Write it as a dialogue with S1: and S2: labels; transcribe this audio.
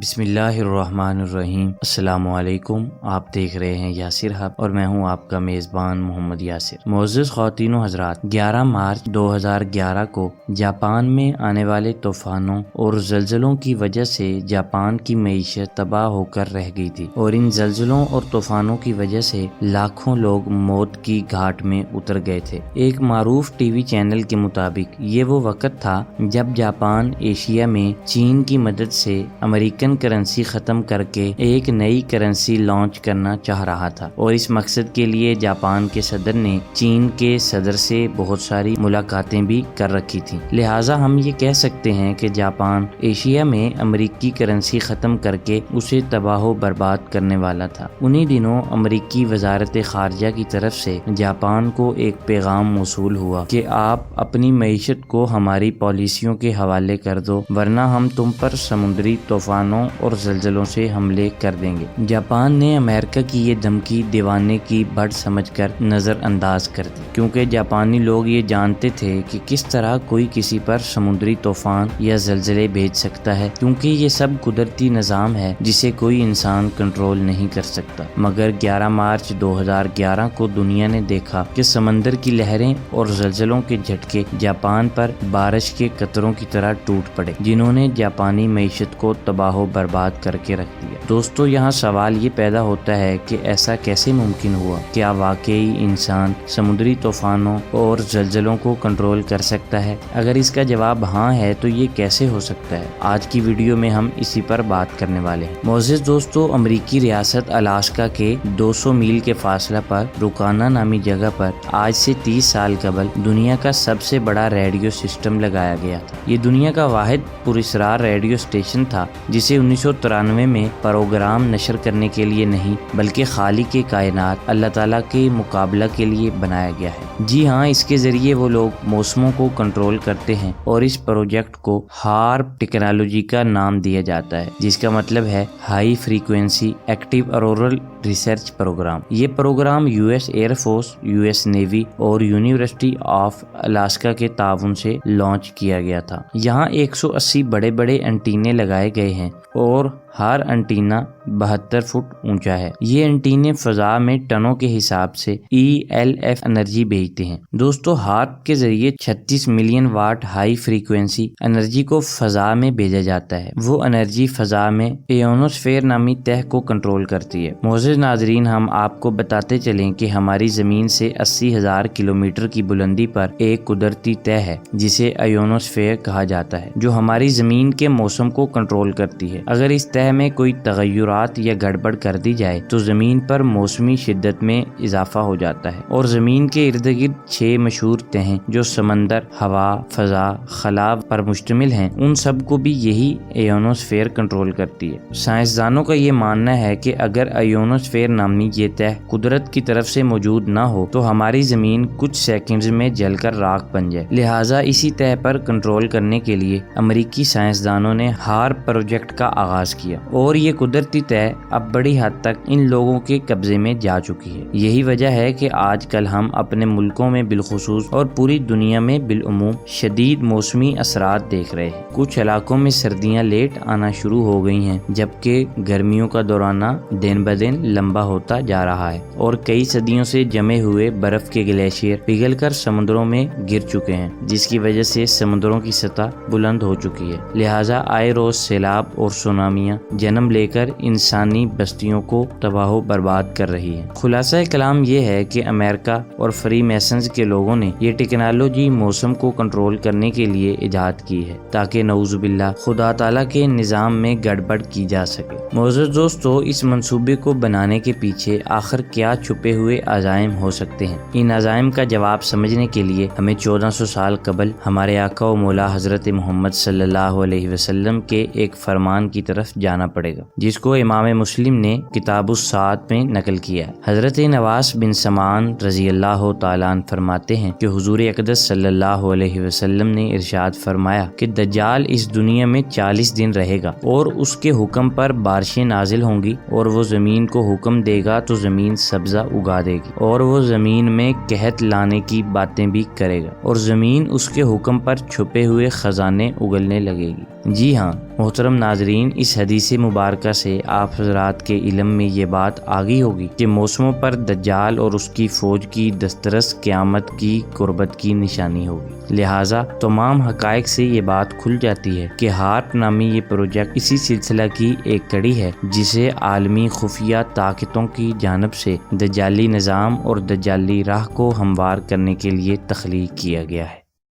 S1: بسم اللہ الرحمن الرحیم۔ السلام علیکم، آپ دیکھ رہے ہیں یاسر ہب اور میں ہوں آپ کا میزبان محمد یاسر۔ معزز خواتین و حضرات، 11 مارچ 2011 کو جاپان میں آنے والے طوفانوں اور زلزلوں کی وجہ سے جاپان کی معیشت تباہ ہو کر رہ گئی تھی، اور ان زلزلوں اور طوفانوں کی وجہ سے لاکھوں لوگ موت کی گھاٹ میں اتر گئے تھے۔ ایک معروف ٹی وی چینل کے مطابق یہ وہ وقت تھا جب جاپان ایشیا میں چین کی مدد سے امریکن کرنسی ختم کر کے ایک نئی کرنسی لانچ کرنا چاہ رہا تھا، اور اس مقصد کے لیے جاپان کے صدر نے چین کے صدر سے بہت ساری ملاقاتیں بھی کر رکھی تھیں۔ لہٰذا ہم یہ کہہ سکتے ہیں کہ جاپان ایشیا میں امریکی کرنسی ختم کر کے اسے تباہ و برباد کرنے والا تھا۔ انہی دنوں امریکی وزارت خارجہ کی طرف سے جاپان کو ایک پیغام موصول ہوا کہ آپ اپنی معیشت کو ہماری پالیسیوں کے حوالے کر دو، ورنہ ہم تم پر سمندری طوفانوں اور زلزلوں سے حملے کر دیں گے۔ جاپان نے امریکہ کی یہ دھمکی دیوانے کی بڑھ سمجھ کر نظر انداز کر دی، کیونکہ جاپانی لوگ یہ جانتے تھے کہ کس طرح کوئی کسی پر سمندری طوفان یا زلزلے بھیج سکتا ہے، کیونکہ یہ سب قدرتی نظام ہے جسے کوئی انسان کنٹرول نہیں کر سکتا۔ مگر 11 مارچ 2011 کو دنیا نے دیکھا کہ سمندر کی لہریں اور زلزلوں کے جھٹکے جاپان پر بارش کے قطروں کی طرح ٹوٹ پڑے، جنہوں نے جاپانی معیشت کو تباہ و برباد کر کے رکھ دیا۔ دوستو، یہاں سوال یہ پیدا ہوتا ہے کہ ایسا کیسے ممکن ہوا؟ کیا واقعی انسان سمندری طوفانوں اور زلزلوں کو کنٹرول کر سکتا ہے؟ اگر اس کا جواب ہاں ہے تو یہ کیسے ہو سکتا ہے؟ آج کی ویڈیو میں ہم اسی پر بات کرنے والے ہیں۔ معزز دوستو، امریکی ریاست الاسکا کے 200 میل کے فاصلہ پر روکانا نامی جگہ پر آج سے 30 سال قبل دنیا کا سب سے بڑا ریڈیو سسٹم لگایا گیا تھا۔ یہ دنیا کا واحد پراسرار ریڈیو اسٹیشن تھا جسے 1993 میں پروگرام نشر کرنے کے لیے نہیں بلکہ خالق کائنات اللہ تعالیٰ کے مقابلہ کے لیے بنایا گیا ہے۔ جی ہاں، اس کے ذریعے وہ لوگ موسموں کو کنٹرول کرتے ہیں، اور اس پروجیکٹ کو ہارپ ٹیکنالوجی کا نام دیا جاتا ہے، جس کا مطلب ہے high frequency active auroral research program. یہ program U S air force, U S navy اور یونیورسٹی آف الاسکا کے تعاون سے لانچ کیا گیا تھا۔ یہاں 180 بڑے بڑے انٹینے لگائے گئے ہیں، اور ہر انٹینا 72 فٹ اونچا ہے۔ یہ انٹینے فضا میں ٹنوں کے حساب سے ELF انرجی بھیجتے ہیں۔ دوستو، ہارپ کے ذریعے 36 million what high frequency energy کو فضا میں بھیجا جاتا ہے۔ وہ انرجی فضا میں ایونوسفیئر نامی تہ کو کنٹرول کرتی ہے۔ معزز ناظرین، ہم آپ کو بتاتے چلیں کہ ہماری زمین سے 80,000 کلومیٹر کی بلندی پر ایک قدرتی تہ ہے جسے ایونوسفیئر کہا جاتا ہے، جو ہماری زمین کے موسم کو کنٹرول کرتی ہے۔ اگر اس تہ میں کوئی تغیرات یا گڑبڑ کر دی جائے تو زمین پر موسمی شدت میں اضافہ ہو جاتا ہے، اور زمین کے ارد گرد 6 مشہور تہیں جو سمندر، ہوا، فضا، خلا پر مشتمل ہیں، ان سب کو بھی یہی ایونوسفیئر کنٹرول کرتی ہے۔ سائنسدانوں کا یہ ماننا ہے کہ اگر ایونوسفیئر نامی یہ تہ قدرت کی طرف سے موجود نہ ہو تو ہماری زمین کچھ سیکنڈز میں جل کر راکھ بن جائے۔ لہٰذا اسی تہ پر کنٹرول کرنے کے لیے امریکی سائنسدانوں نے ہارپ پروجیکٹ کا آغاز کیا، اور یہ قدرتی تہ اب بڑی حد تک ان لوگوں کے قبضے میں جا چکی ہے۔ یہی وجہ ہے کہ آج کل ہم اپنے ملکوں میں بالخصوص اور پوری دنیا میں بالعموم شدید موسمی اثرات دیکھ رہے ہیں۔ کچھ علاقوں میں سردیاں لیٹ آنا شروع ہو گئی ہیں، جبکہ گرمیوں کا دورانہ دن بدن لمبا ہوتا جا رہا ہے، اور کئی صدیوں سے جمے ہوئے برف کے گلیشیئر پگھل کر سمندروں میں گر چکے ہیں، جس کی وجہ سے سمندروں کی سطح بلند ہو چکی ہے۔ لہٰذا آئے روز سیلاب اور سونامیاں جنم لے کر انسانی بستیوں کو تباہ و برباد کر رہی ہیں۔ خلاصہ کلام یہ ہے کہ امریکہ اور فری میسنز کے لوگوں نے یہ ٹیکنالوجی موسم کو کنٹرول کرنے کے لیے ایجاد کی ہے، تاکہ نعوذ باللہ خدا تعالیٰ کے نظام میں گڑبڑ کی جا سکے۔ معزز دوستو، اس منصوبے کو بنانے کے پیچھے آخر کیا چھپے ہوئے عزائم ہو سکتے ہیں؟ ان عزائم کا جواب سمجھنے کے لیے ہمیں 1400 سال قبل ہمارے آقا و مولا حضرت محمد صلی اللہ علیہ وسلم کے ایک فرمان کی طرف جانا پڑے گا، جس کو امام مسلم نے کتاب الساعت میں نقل کیا ہے۔ حضرت نواس بن سمان رضی اللہ تعالیٰ عنہ فرماتے ہیں کہ حضور اقدس صلی اللہ علیہ وسلم نے ارشاد فرمایا کہ دجال اس دنیا میں 40 دن رہے گا، اور اس کے حکم پر بارشیں نازل ہوں گی، اور وہ زمین کو حکم دے گا تو زمین سبزہ اگا دے گی، اور وہ زمین میں قحط لانے کی باتیں بھی کرے گا، اور زمین اس کے حکم پر چھپے ہوئے خزانے اگلنے لگے گی۔ جی ہاں، محترم ناظرین، اس حدیث مبارکہ سے آپ حضرات کے علم میں یہ بات آگئی ہوگی کہ موسموں پر دجال اور اس کی فوج کی دسترس قیامت کی قربت کی نشانی ہوگی۔ لہٰذا تمام حقائق سے یہ بات کھل جاتی ہے کہ ہارپ نامی یہ پروجیکٹ اسی سلسلہ کی ایک کڑی ہے جسے عالمی خفیہ طاقتوں کی جانب سے دجالی نظام اور دجالی راہ کو ہموار کرنے کے لیے تخلیق کیا گیا ہے۔